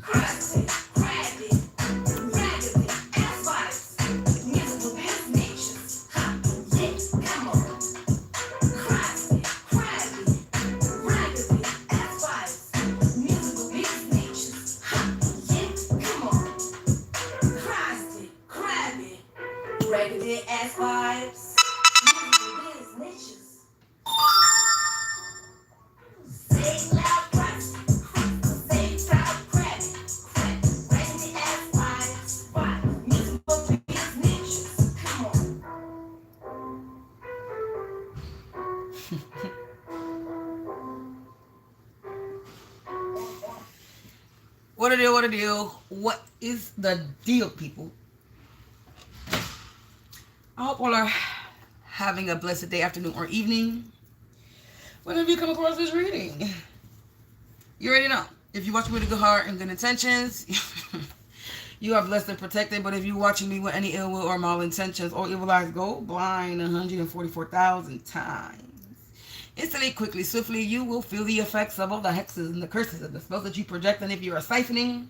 Crusty, crabby, raggedy, ass vibes, musical past natures. Ha, yeah, come on. Crusty, crabby, raggedy, ass vibes, musical past natures. Ha, yeah, come on. Crusty, crabby, raggedy ass vibes, musical past natures. Say loud, crusty, say proud, crabby, raggedy ass vibes, musical past natures. Come on. What a deal, what a deal. What is the deal, people? I hope all are having a blessed day, afternoon, or evening. Whenever you come across this reading, you already know. If you're watching me with a good heart and good intentions, you are blessed and protected. But if you're watching me with any ill will or malintentions or evil eyes, go blind 144,000 times. Instantly, quickly, swiftly, you will feel the effects of all the hexes and the curses and the spells that you project. And if you are siphoning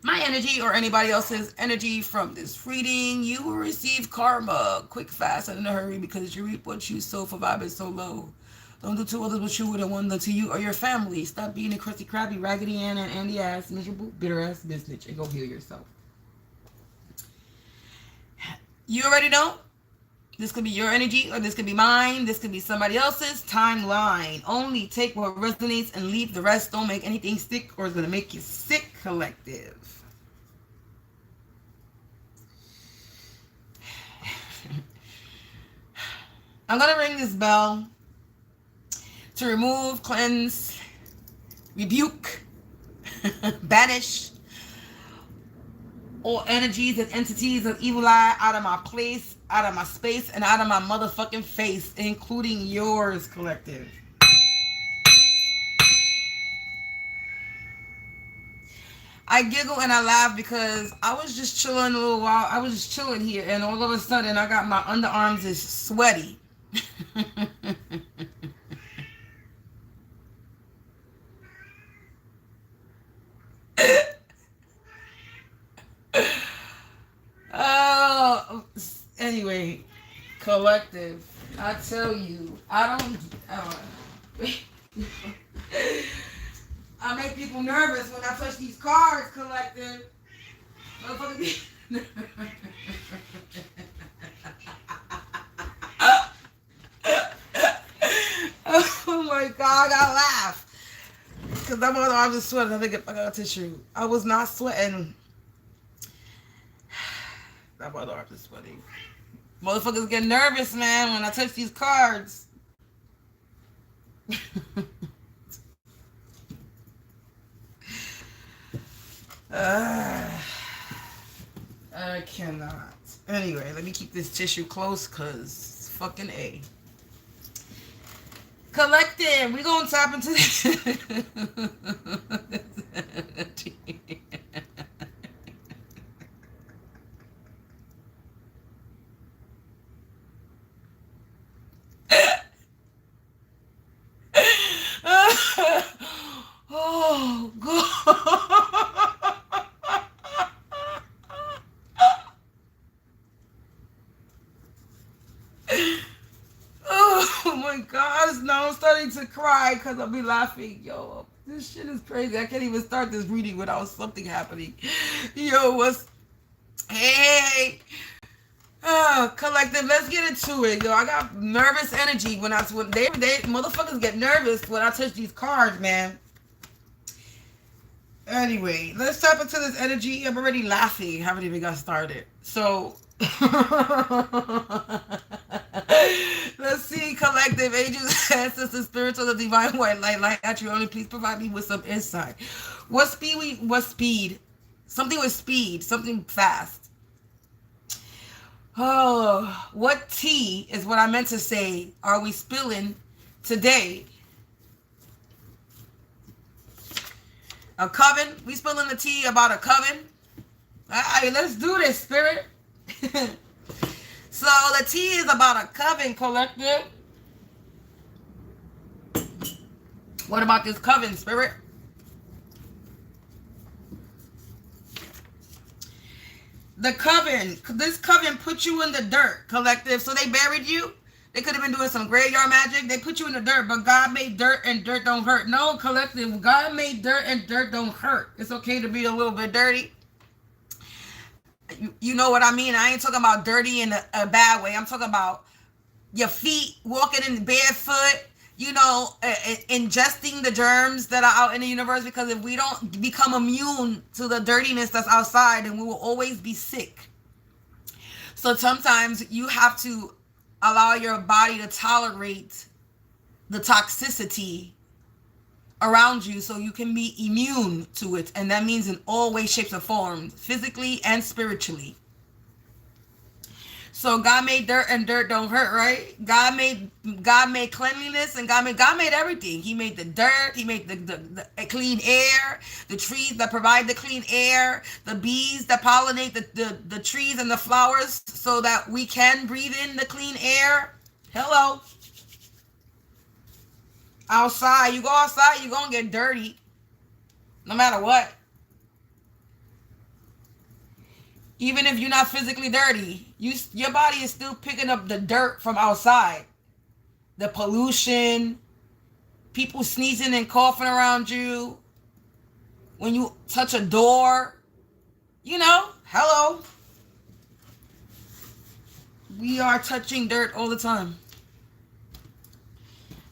my energy or anybody else's energy from this reading, you will receive karma quick, fast, and in a hurry, because you reap what you sow for vibing so low. Don't do to others what you would have done to you or your family. Stop being a crusty, crabby, raggedy Ann and Andy ass, miserable, bitter ass bitch, and go heal yourself. You already know. This could be your energy, or this could be mine. This could be somebody else's timeline. Only take what resonates and leave the rest. Don't make anything stick, or it's going to make you sick, collective. I'm going to ring this bell to remove, cleanse, rebuke, banish all energies and entities of evil eye out of my place, out of my space, and out of my motherfucking face, including yours, collective. I giggle and I laugh because I was just chilling a little while. I was just chilling here, and all of a sudden I got my underarms is sweaty. Oh, anyway, collective, I tell you, I make people nervous when I touch these cards, collective. Oh my God, I laugh. Because I was sweating. I think I got a tissue. I was not sweating. That motherfucker is sweating. Motherfuckers get nervous, man, when I touch these cards. I cannot. Anyway, let me keep this tissue close, because fucking A. Collective, we gonna tap into this. Oh, God. Oh, my God. Now I'm starting to cry because I'll be laughing. Yo, this shit is crazy. I can't even start this reading without something happening. Yo, what's... Hey. Oh, collective, let's get into it. Yo, I got nervous energy when they motherfuckers get nervous when I touch these cards, man. Anyway, let's tap into this energy. I'm already laughing. Haven't even got started. So, let's see, collective, angels, ancestors, spirits of the divine white light at you only. Please provide me with some insight. What speed? Something with speed. Something fast. Oh, what tea is what I meant to say are we spilling today? A coven? We spilling the tea about a coven? Alright, let's do this, spirit. So the tea is about a coven, collective. What about this coven, spirit? The coven, this coven put you in the dirt, collective. So they buried you. They could have been doing some graveyard magic. They put you in the dirt, but God made dirt and dirt don't hurt. No, collective, God made dirt and dirt don't hurt. It's okay to be a little bit dirty. You know what I mean? I ain't talking about dirty in a bad way. I'm talking about your feet walking in barefoot, you know, ingesting the germs that are out in the universe, because if we don't become immune to the dirtiness that's outside, then we will always be sick. So sometimes you have to allow your body to tolerate the toxicity around you so you can be immune to it. And that means in all ways, shapes, and forms, physically and spiritually. So God made dirt and dirt don't hurt, right? God made cleanliness, and God made everything. He made the dirt, he made the clean air, the trees that provide the clean air, the bees that pollinate the trees and the flowers so that we can breathe in the clean air. Hello. Outside, you go outside, you're going to get dirty no matter what. Even if you're not physically dirty, your body is still picking up the dirt from outside. The pollution, people sneezing and coughing around you. When you touch a door, you know, hello. We are touching dirt all the time.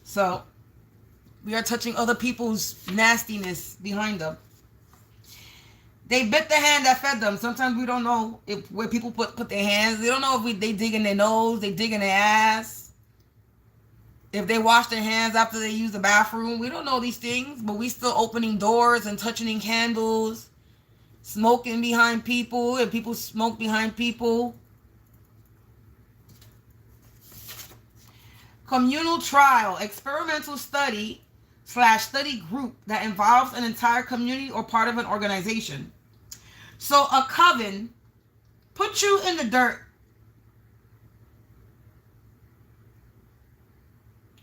So, we are touching other people's nastiness behind them. They bit the hand that fed them. Sometimes we don't know where people put their hands. They don't know if they dig in their nose, they dig in their ass. If they wash their hands after they use the bathroom. We don't know these things, but we still opening doors and touching candles, smoking behind people, and people smoke behind people. Communal trial, experimental study / study group that involves an entire community or part of an organization. So a coven put you in the dirt,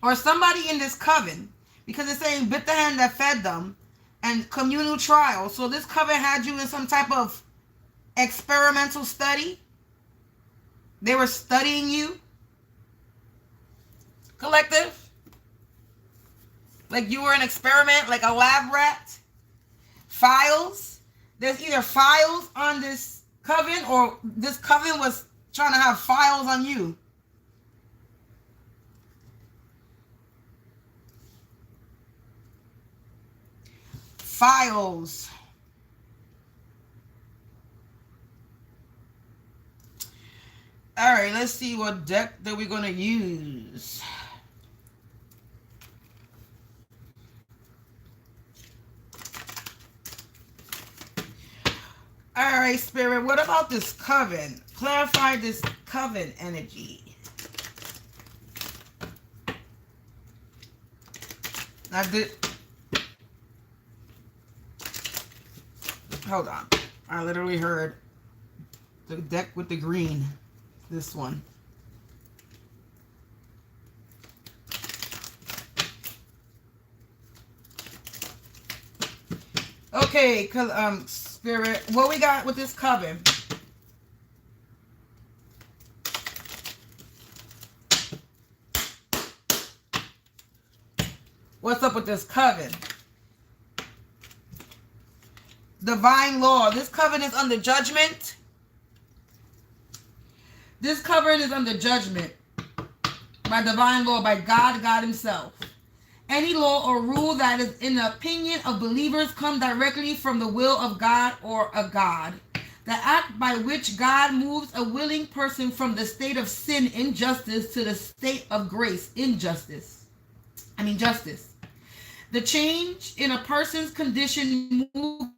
or somebody in this coven, because it's saying bit the hand that fed them, and communal trial. So this coven had you in some type of experimental study. They were studying you, collective. Like you were an experiment, like a lab rat. Files. There's either files on this coven, or this coven was trying to have files on you. Files. All right, let's see what deck that we're going to use. All right, Spirit, what about this coven? Clarify this coven energy. Hold on. I literally heard the deck with the green. This one. Okay, Spirit, what we got with this coven? What's up with this coven? Divine law. This coven is under judgment. This coven is under judgment by divine law, by God himself. Any law or rule that is in the opinion of believers come directly from the will of God or a God. The act by which God moves a willing person from the state of sin, injustice, to the state of grace, justice. The change in a person's condition moves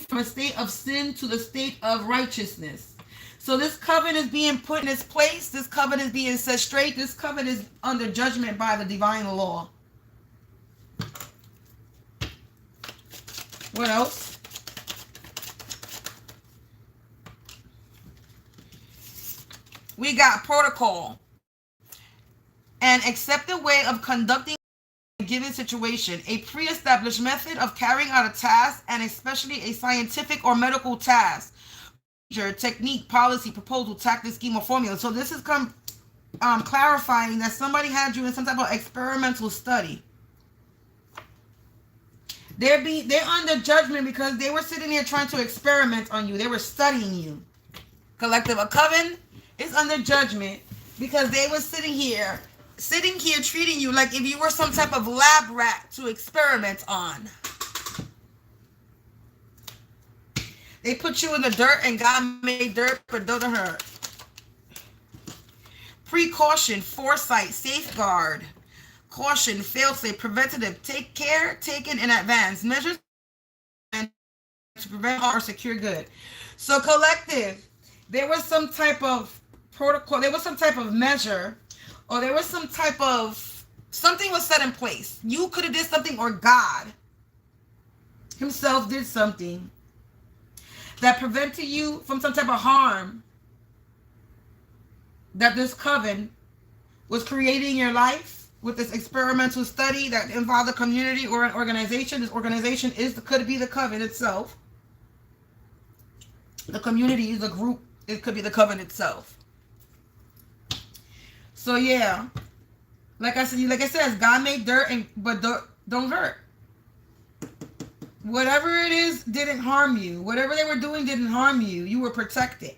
from a state of sin to the state of righteousness. So this coven is being put in its place. This coven is being set straight. This coven is under judgment by the divine law. What else? We got protocol. An accepted way of conducting a given situation. A pre-established method of carrying out a task, and especially a scientific or medical task. technique, policy, proposal, tactic, scheme, or formula. So this is clarifying that somebody had you in some type of experimental study. They're under judgment because they were sitting here trying to experiment on you. They were studying you. Collective, a coven is under judgment because they were sitting here treating you like if you were some type of lab rat to experiment on. They put you in the dirt and God made dirt but don't hurt. Precaution, foresight, safeguard, caution, fail-safe, preventative, take care, taken in advance, measures to prevent harm or secure good. So collective, there was some type of protocol, there was some type of measure, or there was some type of, something was set in place. You could have did something, or God himself did something that prevented you from some type of harm that this coven was creating in your life with this experimental study that involved a community or an organization. This organization could be the coven itself. The community is a group. It could be the coven itself. So yeah, like I said, God made dirt, but don't hurt. Whatever it is didn't harm you. Whatever they were doing didn't harm you. You were protected.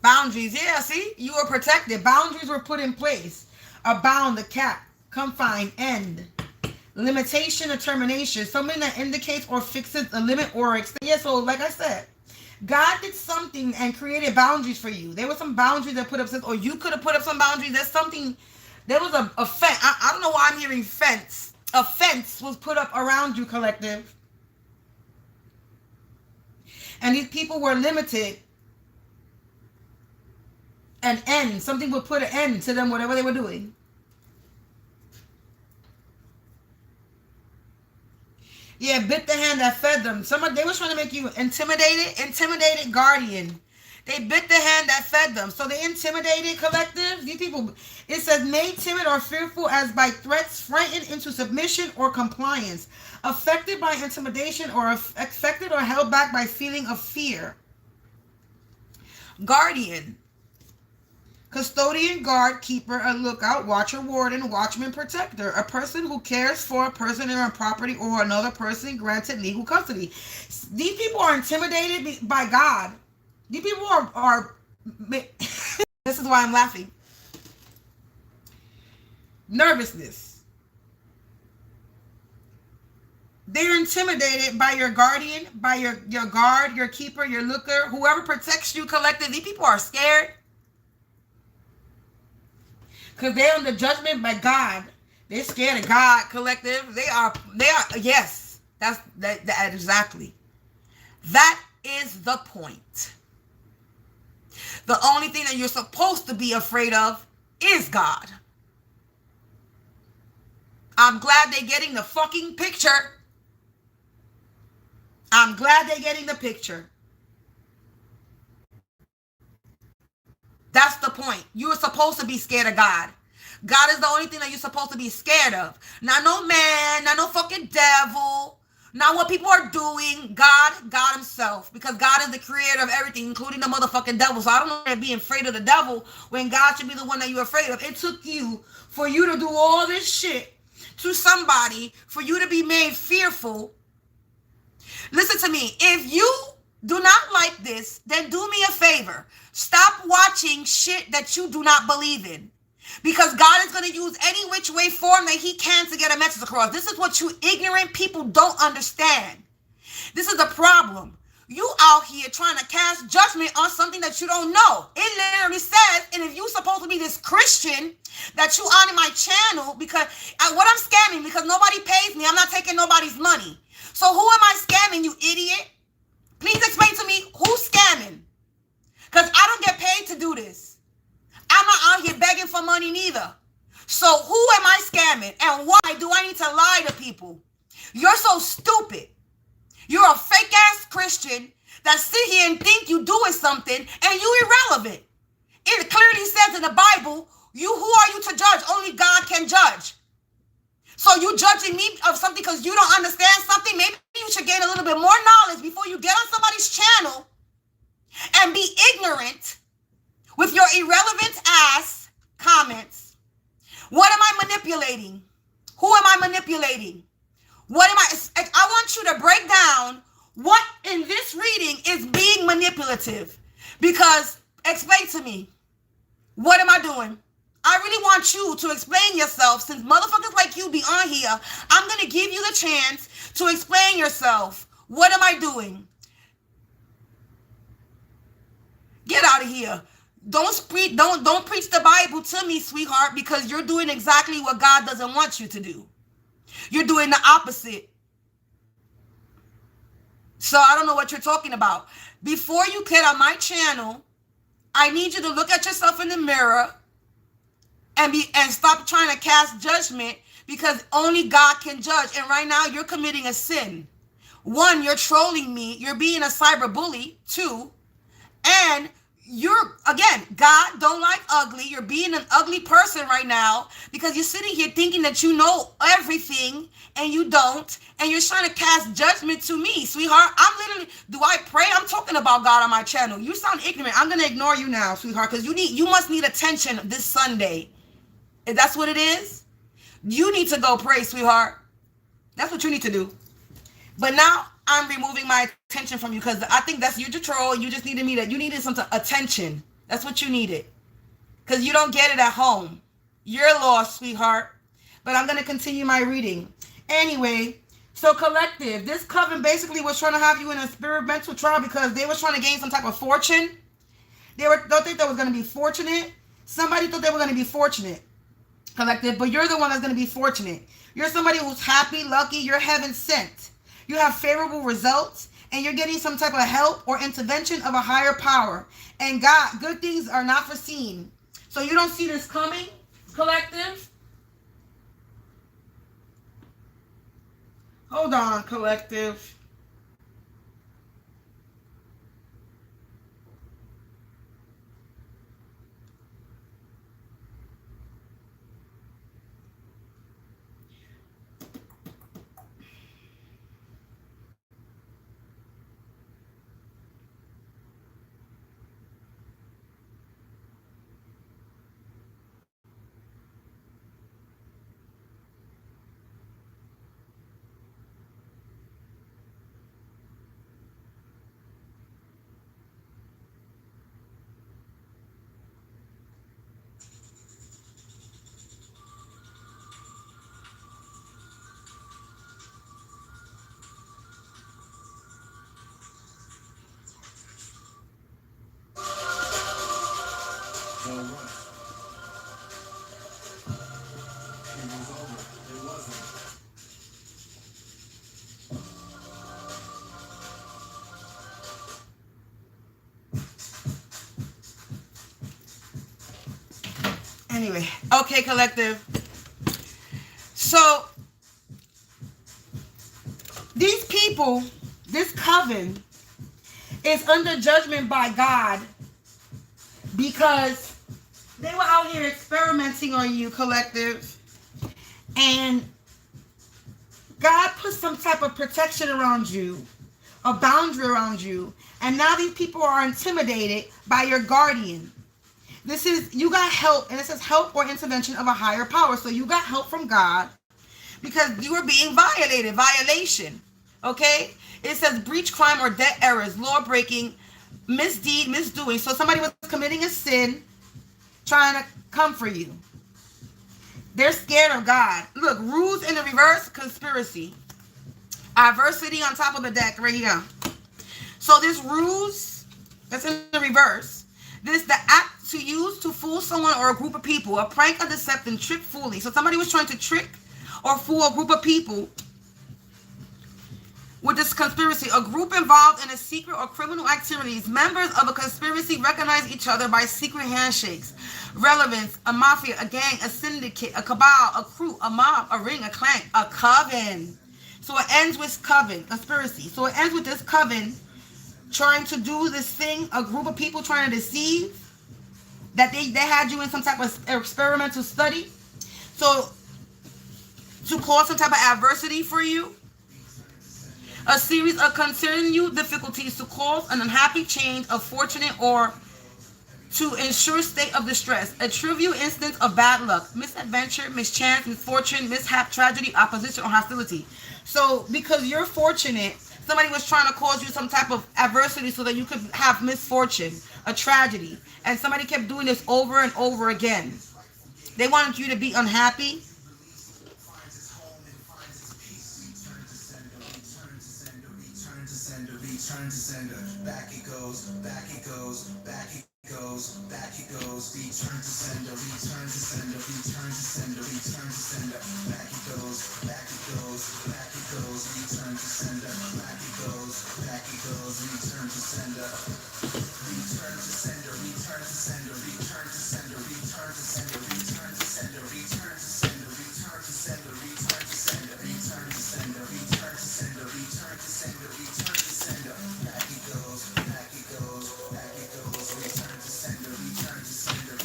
Boundaries, yeah, see? You were protected. Boundaries were put in place. A bound, a cap, confine, end. Limitation or termination. Something that indicates or fixes a limit or extent. Yeah, so like I said, God did something and created boundaries for you. There were some boundaries that put up, or you could have put up some boundaries. There's something, there was a fence. I don't know why I'm hearing fence. A fence was put up around you, collective. And these people were limited. An end. Something would put an end to them, whatever they were doing. Yeah, bit the hand that fed them. They were trying to make you intimidated guardian. They bit the hand that fed them. So they intimidated, collective. These people, it says, made timid or fearful as by threats, frightened into submission or compliance, affected by intimidation or affected or held back by feeling of fear. Guardian. Custodian, guard, keeper, a lookout, watcher, warden, watchman, protector. A person who cares for a person or a property or another person granted legal custody. These people are intimidated by God. These people are this is why I'm laughing. Nervousness. They're intimidated by your guardian, by your guard, your keeper, your looker, whoever protects you, collective. These people are scared. Because they're under judgment by God. They're scared of God, collective. They are, yes. That exactly. That is the point. The only thing that you're supposed to be afraid of is God. I'm glad they're getting the fucking picture. I'm glad they're getting the picture. That's the point. You are supposed to be scared of God. God is the only thing that you're supposed to be scared of. Not no man, not no fucking devil, not what people are doing. God himself. Because God is the creator of everything, including the motherfucking devil. So I don't know being afraid of the devil when God should be the one that you're afraid of. It took you for you to do all this shit to somebody, for you to be made fearful. Listen to me. If you do not like this, then do me a favor. Stop watching shit that you do not believe in. Because God is going to use any which way form that he can to get a message across. This is what you ignorant people don't understand. This is the problem. You out here trying to cast judgment on something that you don't know. It literally says, and if you supposed to be this Christian that you on in my channel, because what I'm scamming, because nobody pays me, I'm not taking nobody's money. So who am I scamming, you idiot? Please explain to me who's scamming. Because I don't get paid to do this. I'm not out here begging for money neither. So who am I scamming? And why do I need to lie to people? You're so stupid. You're a fake ass Christian that sit here and think you doing something and you irrelevant. It clearly says in the Bible, who are you to judge? Only God can judge. So you judging me of something because you don't understand something? Maybe you should gain a little bit more knowledge before you get on somebody's channel and be ignorant with your irrelevant ass comments. What am I manipulating? Who am I manipulating? What am I want you to break down what in this reading is being manipulative. Because explain to me, what am I doing? I really want you to explain yourself. Since motherfuckers like you be on here, I'm going to give you the chance to explain yourself. What am I doing? Get out of here. Don't preach the Bible to me, sweetheart, because you're doing exactly what God doesn't want you to do. You're doing the opposite. So I don't know what you're talking about. Before you get on my channel, I need you to look at yourself in the mirror and stop trying to cast judgment, because only God can judge. And right now you're committing a sin. 1, you're trolling me. You're being a cyber bully. 2, and God don't like ugly. You're being an ugly person right now because you're sitting here thinking that you know everything and you don't, and you're trying to cast judgment to me, sweetheart. Do I pray? I'm talking about God on my channel. You sound ignorant. I'm going to ignore you now, sweetheart, because you must need attention this Sunday. If that's what it is, you need to go pray, sweetheart. That's what you need to do. But now I'm removing my attention from you because I think that's you to troll. You just needed you needed some attention. That's what you needed. Because you don't get it at home. You're lost, sweetheart. But I'm going to continue my reading. Anyway, so collective, this coven basically was trying to have you in a experimental trial because they were trying to gain some type of fortune. Don't think they was going to be fortunate. Somebody thought they were going to be fortunate, collective, but you're the one that's going to be fortunate. You're somebody who's happy, lucky, you're heaven sent. You have favorable results, and you're getting some type of help or intervention of a higher power. And God, good things are not foreseen. So you don't see this coming, collective? Hold on, collective. Anyway, okay, collective. So these people, this coven is under judgment by God because they were out here experimenting on you, collective. And God put some type of protection around you, a boundary around you. And now these people are intimidated by your guardian. You got help, and it says help or intervention of a higher power. So you got help from God because you were being violated, violation. Okay? It says breach, crime, or debt errors, law breaking, misdeed, misdoing. So somebody was committing a sin, trying to come for you. They're scared of God. Look, rules in the reverse, conspiracy. Adversity on top of the deck right here. So this ruse, that's in the reverse. This the act to use to fool someone or a group of people. A prank, a deception, trick, fooling. So somebody was trying to trick or fool a group of people with this conspiracy. A group involved in a secret or criminal activities. Members of a conspiracy recognize each other by secret handshakes. Relevance, a mafia, a gang, a syndicate, a cabal, a crew, a mob, a ring, a clan, a coven. So it ends with coven, conspiracy. So it ends with this coven trying to do this thing, a group of people trying to deceive, that they had you in some type of experimental study. So to cause some type of adversity for you. A series of continued difficulties to cause an unhappy change of fortunate or to ensure state of distress. A trivial instance of bad luck, misadventure, mischance, misfortune, mishap, tragedy, opposition, or hostility. So because you're fortunate, somebody was trying to cause you some type of adversity so that you could have misfortune, a tragedy. And somebody kept doing this over and over again. They wanted you to be unhappy. Return to sender, back it goes, back it goes, back it goes, back it goes, return to sender, return to sender, return to sender, return to sender, back it goes, back it goes, back it goes, return to sender, back it goes, back it goes, return to sender, return to sender, return to sender, return to sender, return to sender, return to sender, return to sender, return to sender, return to sender, return to sender, return to sender, return to sender, return to sender, back it goes, back it goes, back it goes, return to sender, return to sender,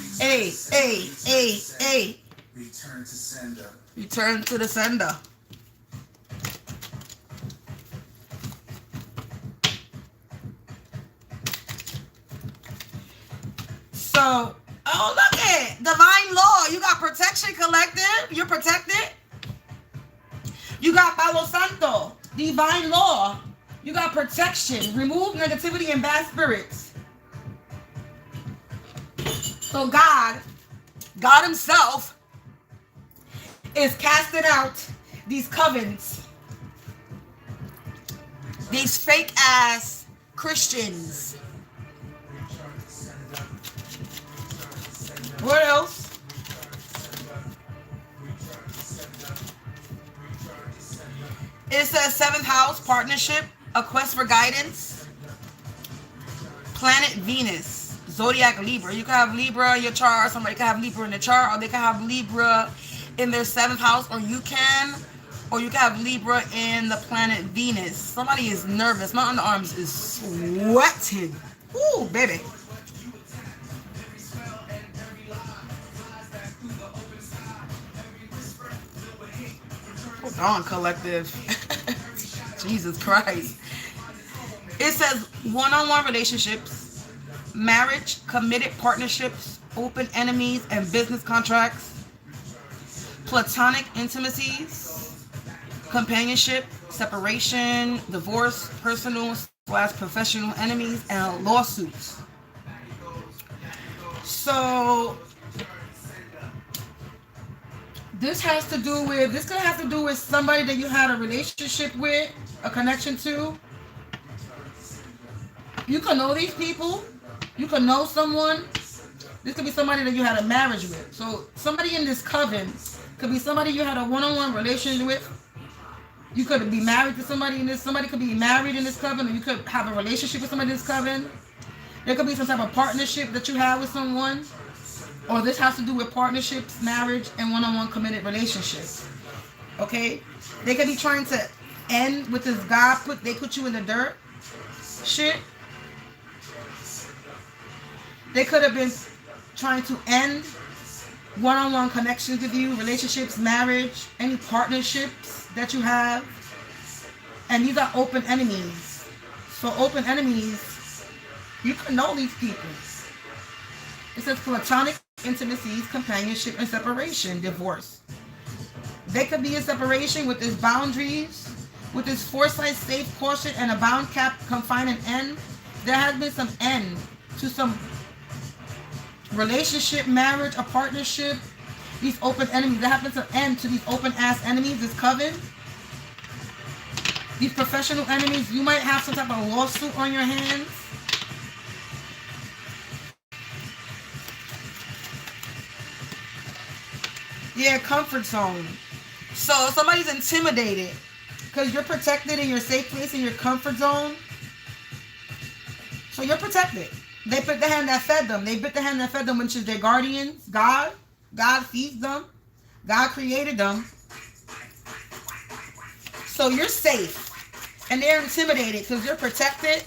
return to sender. Return to the sender. So, oh look it, divine law. You got protection, collective. You're protected. You got Palo Santo, divine law. You got protection. Remove negativity and bad spirits. So God himself is casting out these covens, these fake ass Christians. What else? It says 7th house, partnership, a quest for guidance, planet Venus, zodiac Libra. You can have Libra in your chart, somebody can have Libra in the chart, or they can have Libra in their 7th house, or you can have Libra in the planet Venus. Somebody is nervous. My underarms is sweating. Ooh, baby. Hold on, collective. Jesus Christ. It says one-on-one relationships, marriage, committed partnerships, open enemies and business contracts, platonic intimacies, companionship, separation, divorce, personal/professional enemies, and lawsuits. So this could have to do with somebody that you had a relationship with, a connection to. You can know these people. You can know someone. This could be somebody that you had a marriage with. So somebody in this coven could be somebody you had a one-on-one relationship with. You could be married to somebody in this. Somebody could be married in this coven, or you could have a relationship with somebody in this coven. There could be some type of partnership that you have with someone. Or this has to do with partnerships, marriage, and one-on-one committed relationships. Okay? They could be trying to end with this they put you in the dirt shit. They could have been trying to end one-on-one connections with you, relationships, marriage, any partnerships that you have. And these are open enemies. So open enemies, you can know these people. It says platonic intimacies, companionship, and separation, divorce. They could be in separation with its boundaries, with its foresight, safe, caution, and a bound, cap, confine, and end. There has been some end to some relationship, marriage, or partnership. These open enemies. There has been some end to these open-ass enemies, this coven. These professional enemies. You might have some type of lawsuit on your hands. Yeah, comfort zone. So somebody's intimidated because you're protected in your safe place, in your comfort zone. So you're protected. They put the hand that fed them. They bit the hand that fed them, which is their guardians. God feeds them. God created them. So you're safe. And they're intimidated because you're protected.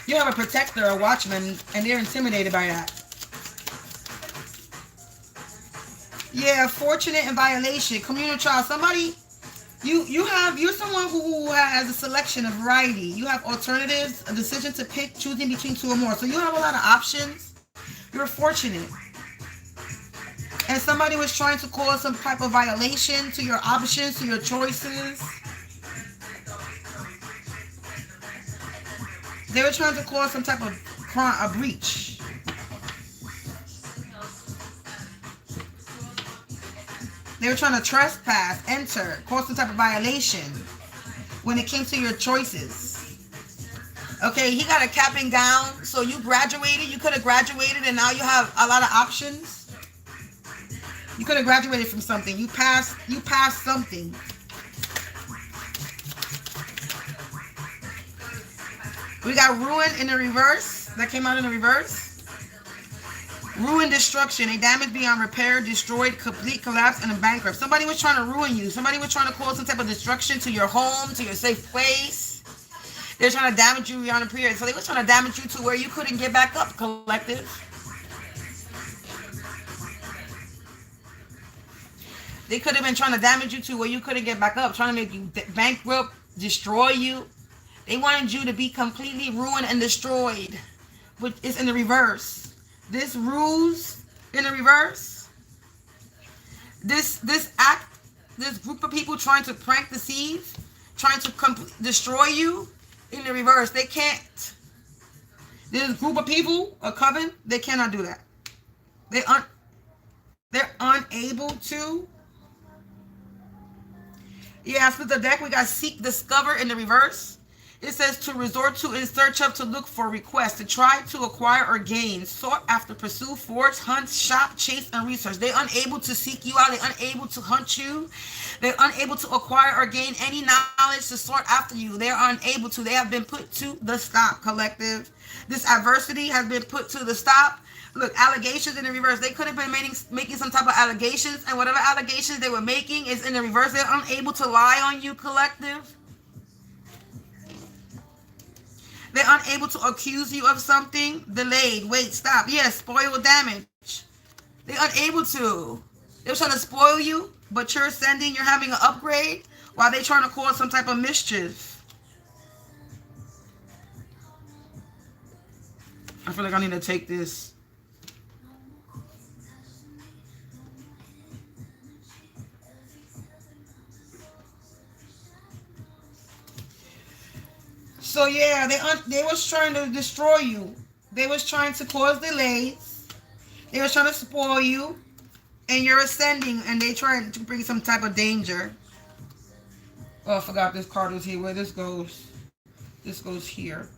You have a protector, a watchman, and they're intimidated by that. Yeah, fortunate and violation. Communal trial. Somebody, you're someone who has a selection, a variety. You have alternatives, a decision to pick, choosing between two or more. So you have a lot of options. You're fortunate. And somebody was trying to cause some type of violation to your options, to your choices. They were trying to cause some type of crime, a breach. They were trying to trespass, enter, cause some type of violation when it came to your choices. Okay, he got a cap and gown. So you graduated. You could have graduated and now you have a lot of options. You could have graduated from something. You passed something. We got ruin in the reverse. That came out in the reverse. Ruin, destruction, a damage beyond repair, destroyed, complete collapse, and a bankrupt. Somebody was trying to ruin you. Somebody was trying to cause some type of destruction to your home, to your safe place. They're trying to damage you beyond a period. So they were trying to damage you to where you couldn't get back up, collective. They could have been trying to damage you to where you couldn't get back up, trying to make you bankrupt, destroy you. They wanted you to be completely ruined and destroyed, which is in the reverse. This ruse in the reverse. This act, this group of people trying to prank, deceive, trying to destroy you in the reverse. They can't. This group of people, a coven, they cannot do that. They're unable to. Yeah, split the deck. We got seek, discover in the reverse. It says to resort to, in search of, to look for, request, to try to acquire or gain, sought after, pursue, forge, hunt, shop, chase, and research. They're unable to seek you out. They're unable to hunt you. They're unable to acquire or gain any knowledge to sort after you. They're unable to. They have been put to the stop, collective. This adversity has been put to the stop. Look, allegations in the reverse. They could have been making some type of allegations, and whatever allegations they were making is in the reverse. They're unable to lie on you, collective. They're unable to accuse you of something. Delayed. Wait, stop. Yes, spoil, damage. They're unable to. They're trying to spoil you, but you're having an upgrade while they're trying to cause some type of mischief. I feel like I need to take this. So yeah, they was trying to destroy you. They was trying to cause delays. They was trying to spoil you, and you're ascending, and they trying to bring some type of danger. Oh, I forgot this card was here. Where this goes? This goes here.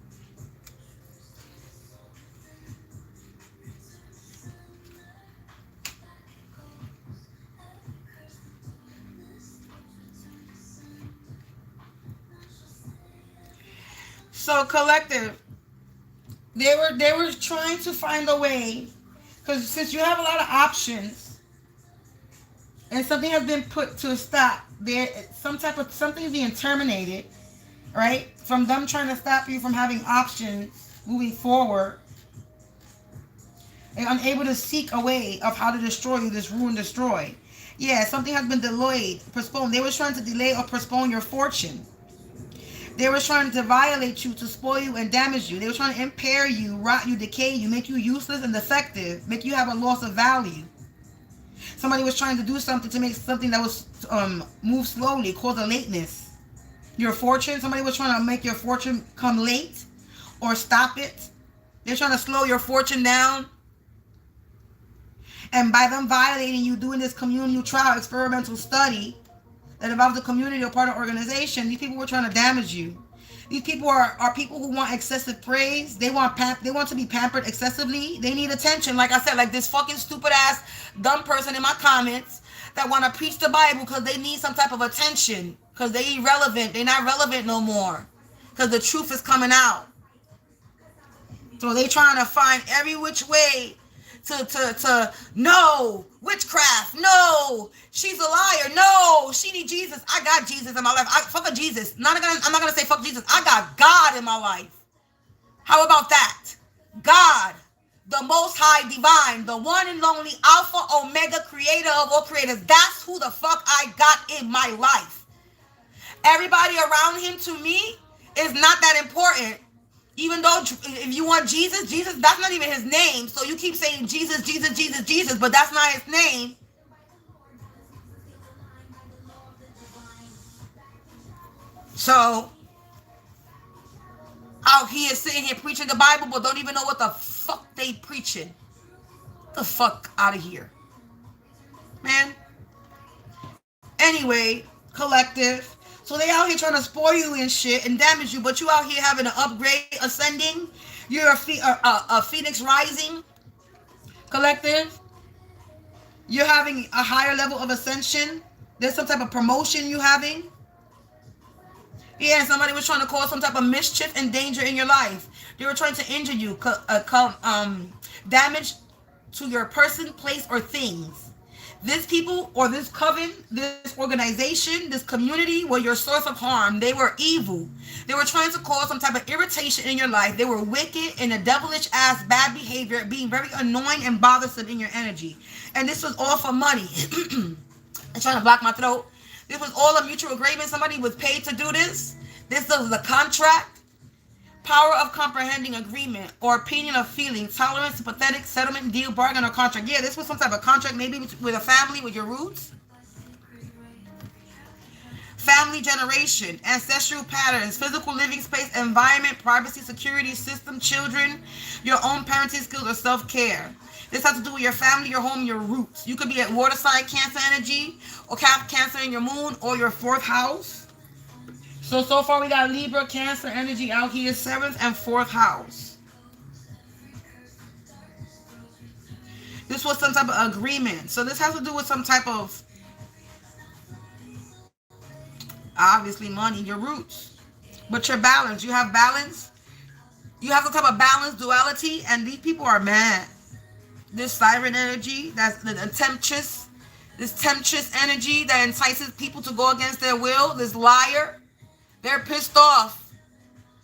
So collective, they were trying to find a way, because since you have a lot of options, and something has been put to a stop, there something being terminated, right? From them trying to stop you from having options moving forward. They're unable to seek a way of how to destroy you, this ruin, destroy. Yeah, something has been delayed, postponed. They were trying to delay or postpone your fortune. They were trying to violate you, to spoil you and damage you. They were trying to impair you, rot you, decay you, make you useless and defective, make you have a loss of value. Somebody was trying to do something to make something that was move slowly, cause a lateness. Your fortune, somebody was trying to make your fortune come late or stop it. They're trying to slow your fortune down. And by them violating you, doing this communal trial, experimental study, that involves the community or part of organization, these people were trying to damage you. These people are people who want excessive praise. They want to be pampered excessively. They need attention. Like I said, like this fucking stupid ass dumb person in my comments that want to preach the Bible because they need some type of attention. Because they irrelevant. They're not relevant no more. Because the truth is coming out. So they trying to find every which way to no witchcraft, no, she's a liar, no, she need Jesus. I got Jesus in my life. Fuck a Jesus. I'm not gonna say fuck Jesus. I got God in my life. How about that? God. the Most High Divine, the one and only Alpha Omega, creator of all creators. That's who the fuck I got in my life. Everybody around him to me is not that important. Even though if you want Jesus, Jesus, that's not even his name. So you keep saying Jesus, Jesus, Jesus, Jesus, but that's not his name. So out here sitting here preaching the Bible, but don't even know what the fuck they preaching. The fuck out of here, man. Anyway, collective. So they out here trying to spoil you and shit and damage you, but you out here having an upgrade, ascending. You're a phoenix rising, collective. You're having a higher level of ascension. There's some type of promotion you having. Yeah, somebody was trying to cause some type of mischief and danger in your life. They were trying to injure you, damage to your person, place, or things. This people or this coven, this organization, this community were your source of harm. They were evil. They were trying to cause some type of irritation in your life. They were wicked and a devilish ass bad behavior, being very annoying and bothersome in your energy. And this was all for money. I'm trying to block my throat. This was all a mutual agreement. Somebody was paid to do this. This was a contract. Power of comprehending agreement or opinion of feeling, tolerance, sympathetic, settlement, deal, bargain, or contract. Yeah, this was some type of contract, maybe with a family, with your roots. Family generation, ancestral patterns, physical living space, environment, privacy, security, system, children, your own parenting skills, or self-care. This has to do with your family, your home, your roots. You could be at water sign, Cancer energy, or Cancer in your moon, or your 4th house. So far we got Libra, Cancer energy out here, 7th and 4th house. This was some type of agreement. So this has to do with some type of, obviously, money, your roots. But your balance, you have balance. You have some type of balance, duality, and these people are mad. This siren energy, that's the temptress. This temptress energy that entices people to go against their will. This liar. They're pissed off.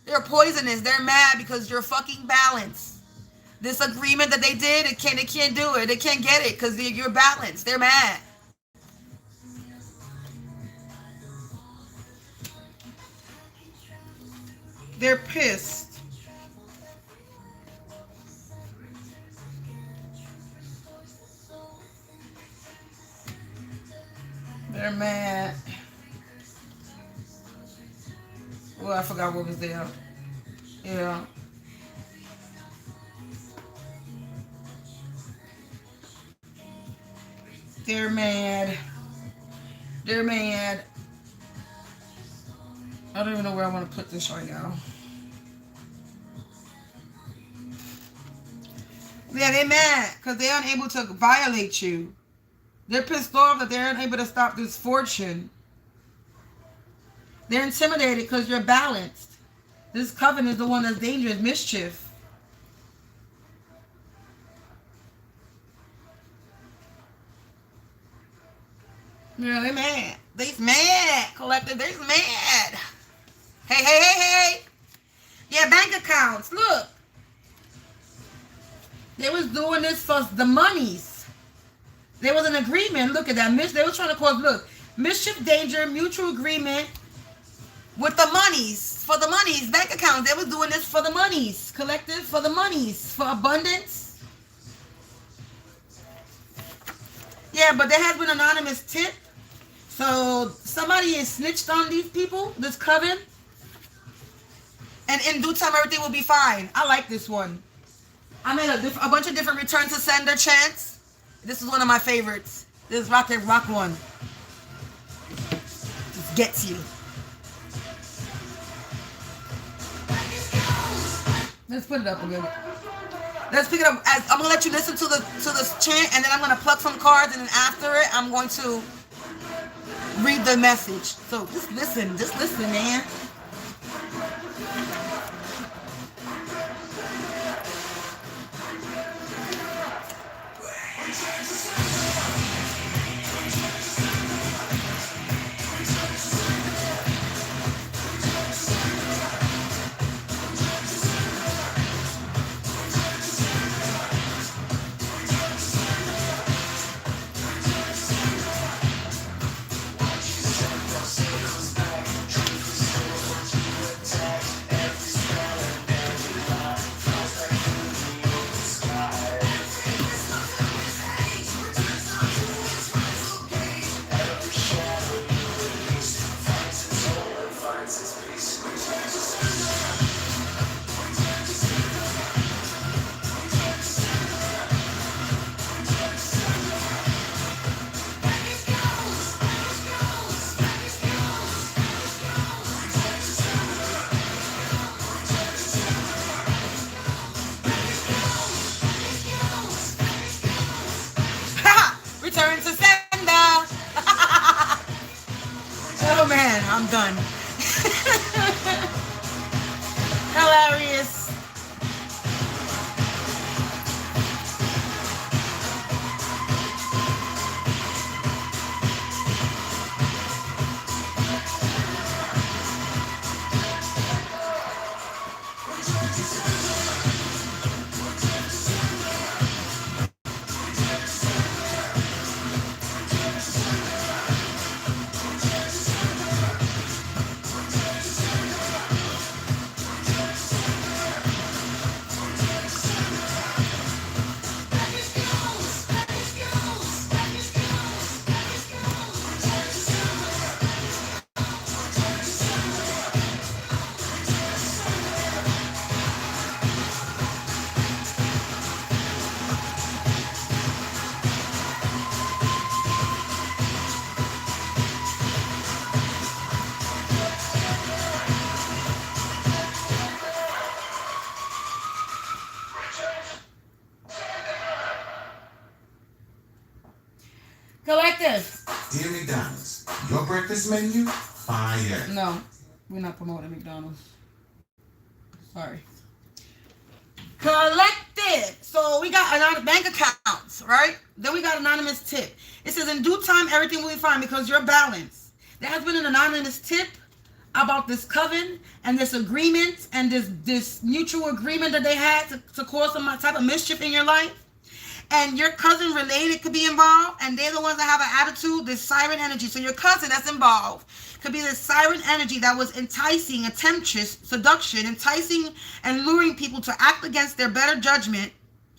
They're poisonous. They're mad because you're fucking balanced. This agreement that they did, they can't do it. They can't get it because you're balanced. They're mad. They're pissed. They're mad. Oh, I forgot what was there. Yeah. They're mad. They're mad. I don't even know where I want to put this right now. Yeah, they're mad because they're unable to violate you. They're pissed off that they're unable to stop this fortune. They're intimidated because you're balanced. This coven is the one that's dangerous, mischief. Yeah, they're mad. They're mad, collective. They're mad. Hey. Yeah, bank accounts. Look. They was doing this for the monies. There was an agreement. Look at that. They were trying to cause, look, mischief, danger, mutual agreement. With the monies, for the monies, bank accounts. They was doing this for the monies, collective, for the monies, for abundance. Yeah, but there has been an anonymous tip. So somebody has snitched on these people, this coven. And in due time, everything will be fine. I like this one. I made a bunch of different return to sender chants. This is one of my favorites. This rock one. Just gets you. Let's put it up a little. Let's pick it up. I'm gonna let you listen to the chant, and then I'm gonna pluck some cards, and then after it, I'm going to read the message. So just listen, man. I'm done. Hilarious. Collective. Dear McDonald's, your breakfast menu, fire. No, we're not promoting McDonald's. Sorry. Collective. So we got anonymous bank accounts, right? Then we got anonymous tip. It says in due time everything will be fine because you're balanced. There has been an anonymous tip about this coven and this agreement and this mutual agreement that they had to cause some type of mischief in your life. And your cousin related could be involved, and they're the ones that have an attitude, this siren energy. So your cousin that's involved could be this siren energy that was enticing, a temptress, seduction, enticing and luring people to act against their better judgment.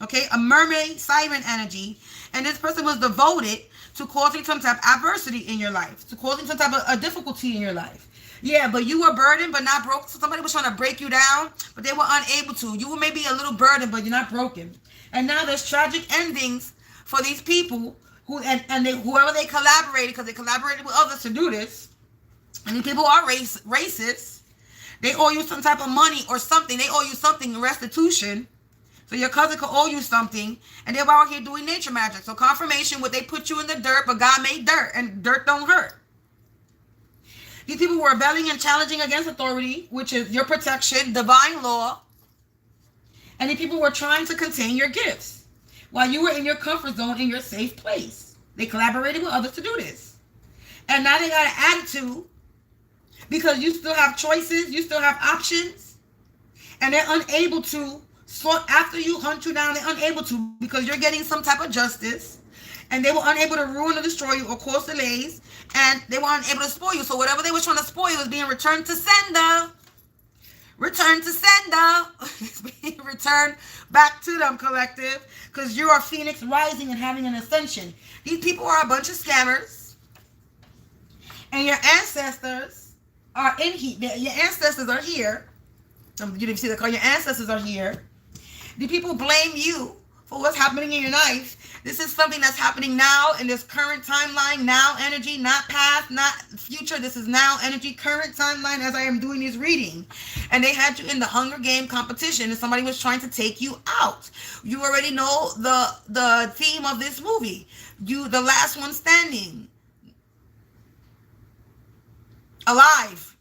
Okay, a mermaid siren energy. And this person was devoted to causing some type of adversity in your life, to causing some type of a difficulty in your life. Yeah, but you were burdened but not broke. So somebody was trying to break you down, but they were unable to. You were maybe a little burdened, but you're not broken. And now there's tragic endings for these people who whoever they collaborated, because they collaborated with others to do this. And these people are racist. They owe you some type of money or something. They owe you something in restitution. So your cousin could owe you something. And they're out here doing nature magic. So confirmation, what they put you in the dirt, but God made dirt. And dirt don't hurt. These people were rebelling and challenging against authority, which is your protection, divine law. And the people were trying to contain your gifts while you were in your comfort zone, in your safe place. They collaborated with others to do this. And now they got an attitude because you still have choices, you still have options, and they're unable to sort after you, hunt you down. They're unable to because you're getting some type of justice, and they were unable to ruin or destroy you or cause delays, and they were unable to spoil you. So whatever they were trying to spoil is being returned to sender. Return to sender. It's being returned back to them, collective, because you are Phoenix rising and having an ascension. These people are a bunch of scammers, and your ancestors are in here. Your ancestors are here. You didn't see that call. Your ancestors are here. The people blame you for what's happening in your life. This is something that's happening now in this current timeline, now energy, not past, not future. This is now energy, current timeline as I am doing this reading. And they had you in the Hunger Game competition and somebody was trying to take you out. You already know the theme of this movie. You, the last one standing. Alive.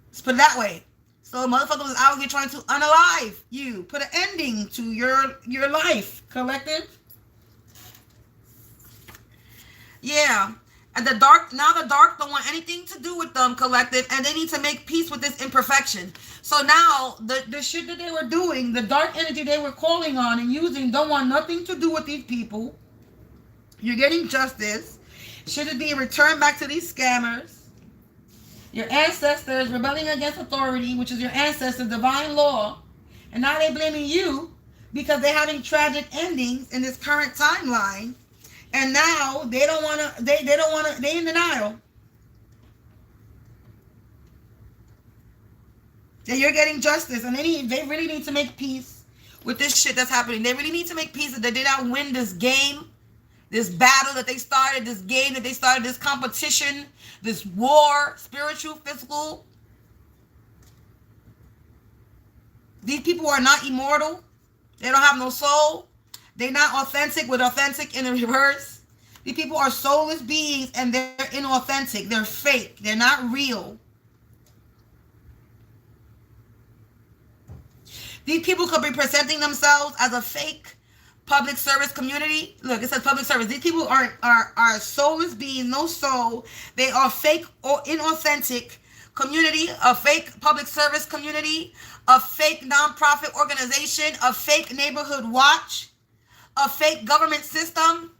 Let's put it that way. So motherfucker was out here trying to unalive you. Put an ending to your life, collective. Yeah. And the dark don't want anything to do with them, collective, and they need to make peace with this imperfection. So now the shit that they were doing, the dark energy they were calling on and using, don't want nothing to do with these people. You're getting justice. Should it be returned back to these scammers? Your ancestors rebelling against authority, which is your ancestors' divine law, and now they're blaming you because they're having tragic endings in this current timeline, and now they don't want to. They don't want to. They in denial. That you're getting justice, and they really need to make peace with this shit that's happening. They really need to make peace that they did not win this game. This battle that they started, this game that they started, this competition, this war, spiritual, physical. These people are not immortal. They don't have no soul. They're not authentic with authentic in the reverse. These people are soulless beings and they're inauthentic. They're fake. They're not real. These people could be presenting themselves as a fake public service community. Look, it says public service. These people are soulless beings, no soul. They are fake or inauthentic community, a fake public service community, a fake nonprofit organization, a fake neighborhood watch, a fake government system.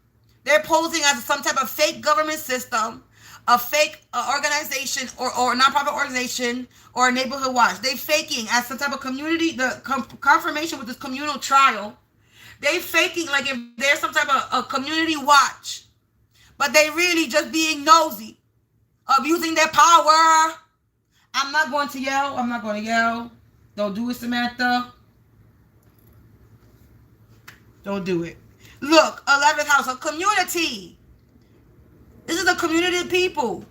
They're posing as some type of fake government system, a fake organization or a nonprofit organization or a neighborhood watch. They faking as some type of community, the confirmation with this communal trial. They faking like if there's some type of a community watch, but they really just being nosy, abusing their power. I'm not going to yell. I'm not going to yell. Don't do it, Samantha. Don't do it. Look, 11th house, a community. This is a community of people.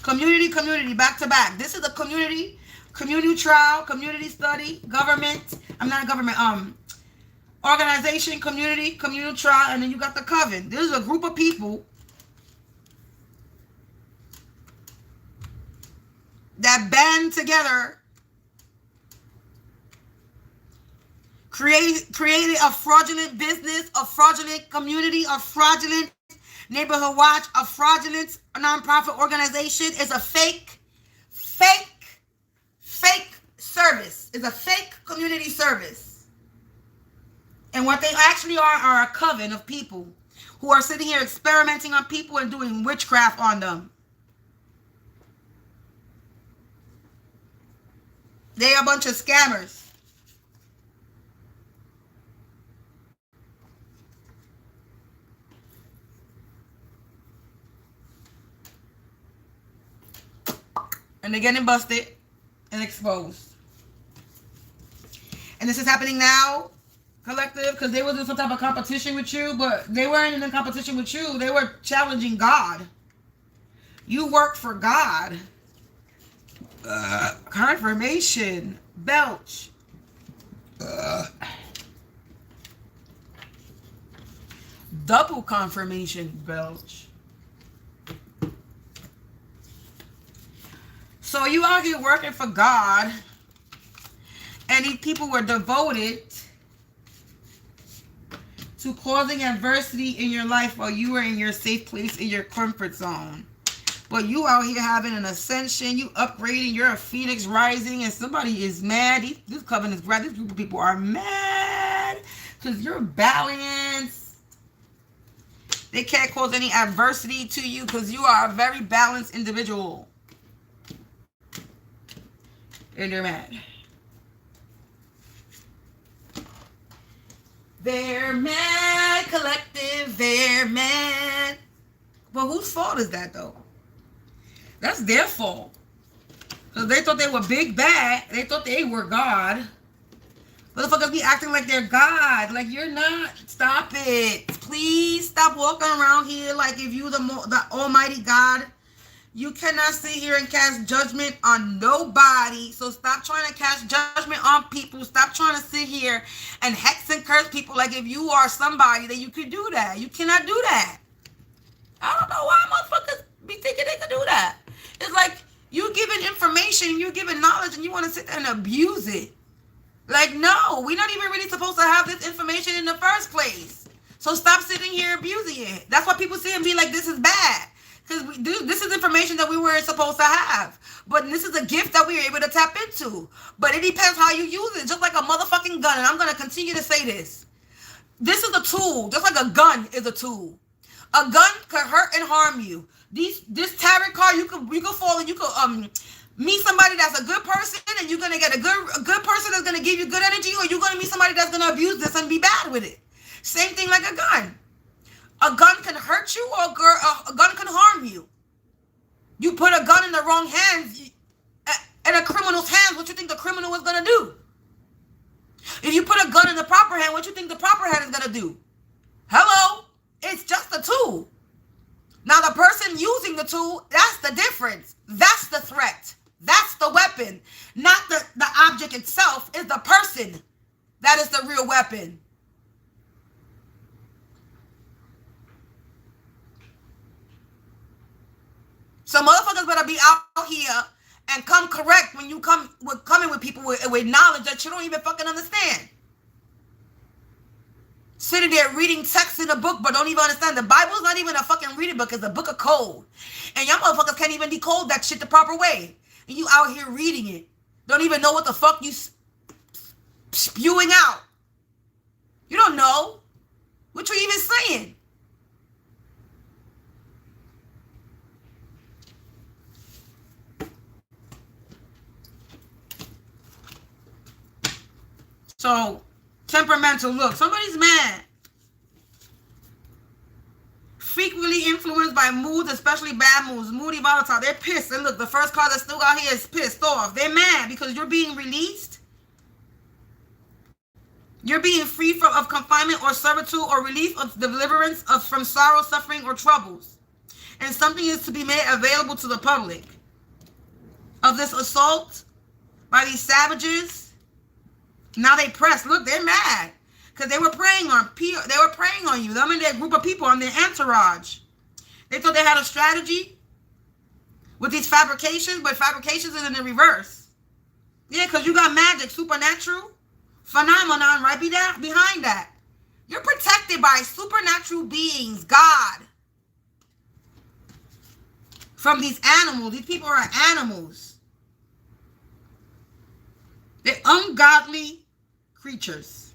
Community, back to back. This is a community trial, community study, government. I'm not a government, organization, communal trial, and then you got the coven. This is a group of people that band together, created a fraudulent business, a fraudulent community, a fraudulent neighborhood watch, a fraudulent nonprofit organization. Is a fake service. It's a fake community service. And what they actually are a coven of people who are sitting here experimenting on people and doing witchcraft on them. They are a bunch of scammers. And they're getting busted and exposed. And this is happening now, collective, because they was in some type of competition with you, but they weren't in a competition with you. They were challenging God. You work for God. Confirmation. Belch. Double confirmation. Belch. So you out here working for God, and these people were devoted to causing adversity in your life while you were in your safe place, in your comfort zone. But you out here having an ascension, you upgrading, you're a phoenix rising, and somebody is mad. This coven is right. These group of people are mad because you're balanced. They can't cause any adversity to you because you are a very balanced individual. And they're mad. They're mad, collective. They're mad. But whose fault is that, though? That's their fault. Because they thought they were big bad. They thought they were God. Motherfuckers be acting like they're God. Like you're not. Stop it. Please stop walking around here like if you the almighty God. You cannot sit here and cast judgment on nobody. So stop trying to cast judgment on people. Stop trying to sit here and hex and curse people like if you are somebody that you could do that. You cannot do that. I don't know why motherfuckers be thinking they can do that. It's like you giving information, you giving knowledge, and you want to sit there and abuse it. Like, no, we're not even really supposed to have this information in the first place. So stop sitting here abusing it. That's why people see and be like, this is bad. Because this is information that we weren't supposed to have. But this is a gift that we were able to tap into. But it depends how you use it. Just like a motherfucking gun. And I'm going to continue to say this. This is a tool. Just like a gun is a tool. A gun can hurt and harm you. This tarot card, you could fall and you could meet somebody that's a good person, and you're gonna get a good person that's gonna give you good energy, or you're gonna meet somebody that's gonna abuse this and be bad with it. Same thing like a gun. A gun can hurt you, or a gun can harm you. You put a gun in the wrong hands, in a criminal's hands, what you think the criminal is gonna do? If you put a gun in the proper hand, what you think the proper hand is gonna do? Hello? It's just a tool. Now the person using the tool, that's the difference. That's the threat. That's the weapon. Not the object itself. It's the person that is the real weapon. So motherfuckers better be out here and come correct when you coming with people with knowledge that you don't even fucking understand. Sitting there reading text in a book but don't even understand. The Bible's not even a fucking reading book. It's a book of code. And y'all motherfuckers can't even decode that shit the proper way. And you out here reading it. Don't even know what the fuck you spewing out. You don't know what you even saying. So, temperamental, look, somebody's mad. Frequently influenced by moods, especially bad moods. Moody, volatile. They're pissed. And look, the first card that's still out here is pissed off. They're mad because you're being released. You're being free of confinement or servitude or relief of deliverance from sorrow, suffering, or troubles. And something is to be made available to the public. Of this assault by these savages. Now they press. Look, they're mad. Because they were preying on you. Them and their group of people on their entourage. They thought they had a strategy with these fabrications, but fabrications is in the reverse. Yeah, because you got magic, supernatural phenomenon right behind that. You're protected by supernatural beings, God. From these animals. These people are animals. They're ungodly creatures.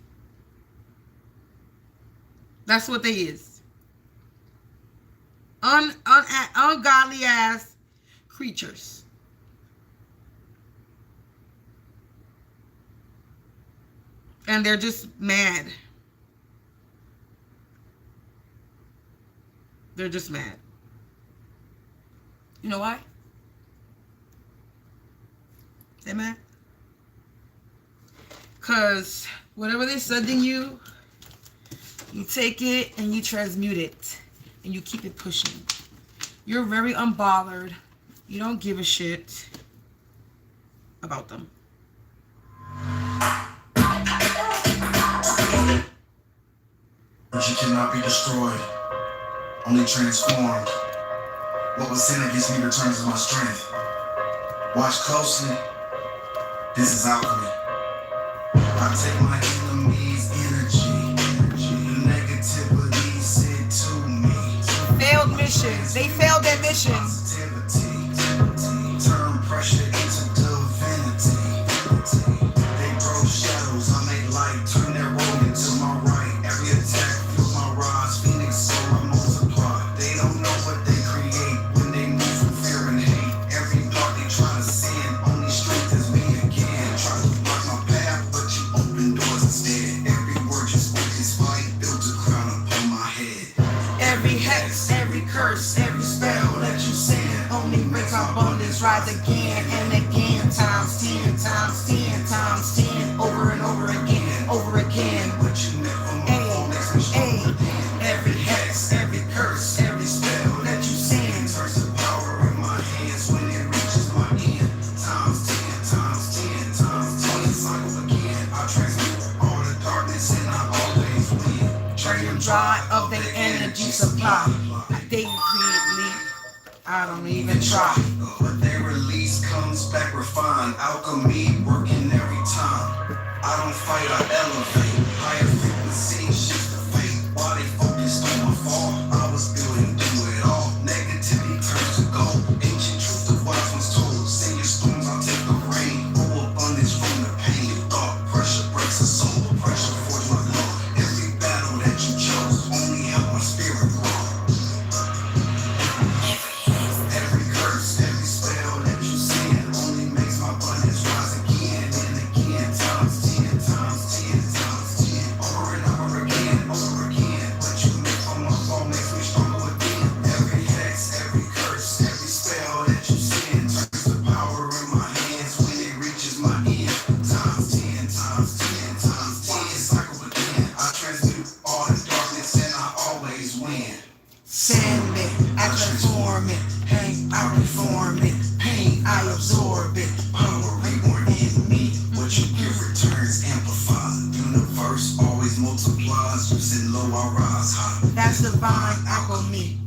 That's what they is. Ungodly ass creatures. And they're just mad. They're just mad. You know why? They're mad? Because whatever they're sending you, you take it and you transmute it. And you keep it pushing. You're very unbothered. You don't give a shit about them. But you cannot be destroyed, only transformed. What was sin against me returns as my strength. Watch closely. This is alchemy. I take my enemy's energy. The negativity said to me. Failed missions. They failed their mission. Positivity. Turn pressure into divinity. They throw shadows. I make light. Turn their road into my right. Every attack feels my rise. Phoenix soul I multiply. They don't know what they create when they move from fear and hate. Every block they try to sin only strengthens me again. Try to block my path, but you open doors instead. Every word you spoke is fight, built a crown upon my head. Every hex, every curse, every spell that you send only makes our abundance rise again and again. Times 10, times 10, times 10, over and over again, over again. What you meant for my fall makes me stronger. Every hex, every curse, every spell that you send Turns the power in my hands when it reaches my end. Times 10, times 10, times 10. Cycle again. I transmute all the darkness and I always win. drain them dry of their energy supply. They create me. I don't even try. What they release comes back refined. Alchemy working every time. I don't fight, I elevate. Higher frequency shifts the fate. While they focused on my fall, I was building through it all. Negativity turns to gold. Ancient truth the wise ones told. Send your storms, I'll take the rain. Pull abundance from the pain. Thought pressure breaks the soul. Pressure forges my law. Every battle that you chose only helped my spirit grow. Every curse, every spell that you send only makes my abundance rise again and again. Times 10, times 10, times 10. Over and over again, over again. What you make from my fall makes me stronger again. Every hex, every curse, every spell that you send turns the power in my hands when it reaches my end. Times 10, times 10, times 10. Cycle again. I transmute all the darkness and I always win. Send it, I transform it. Pain, I reform it. Pain, I absorb it. rise, huh? That's divine alchemy.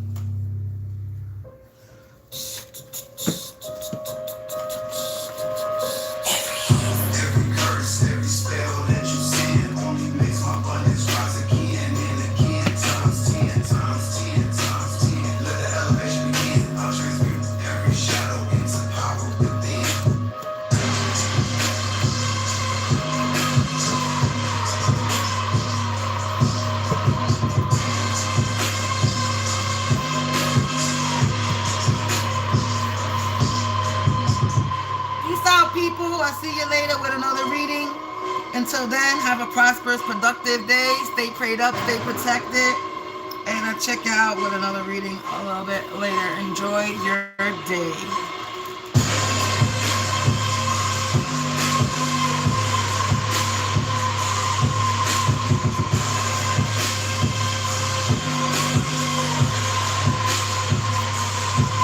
Every curse, every spell that you send only makes my abundance rise again and again, times 10, times 10, times 10. Let the elevation begin. I'll transmute every shadow into power within. Peace out, people. I'll see you later with another reading. Until then, have a prosperous, productive day. Stay prayed up, stay protected. And I'll check you out with another reading a little bit later. Enjoy your day.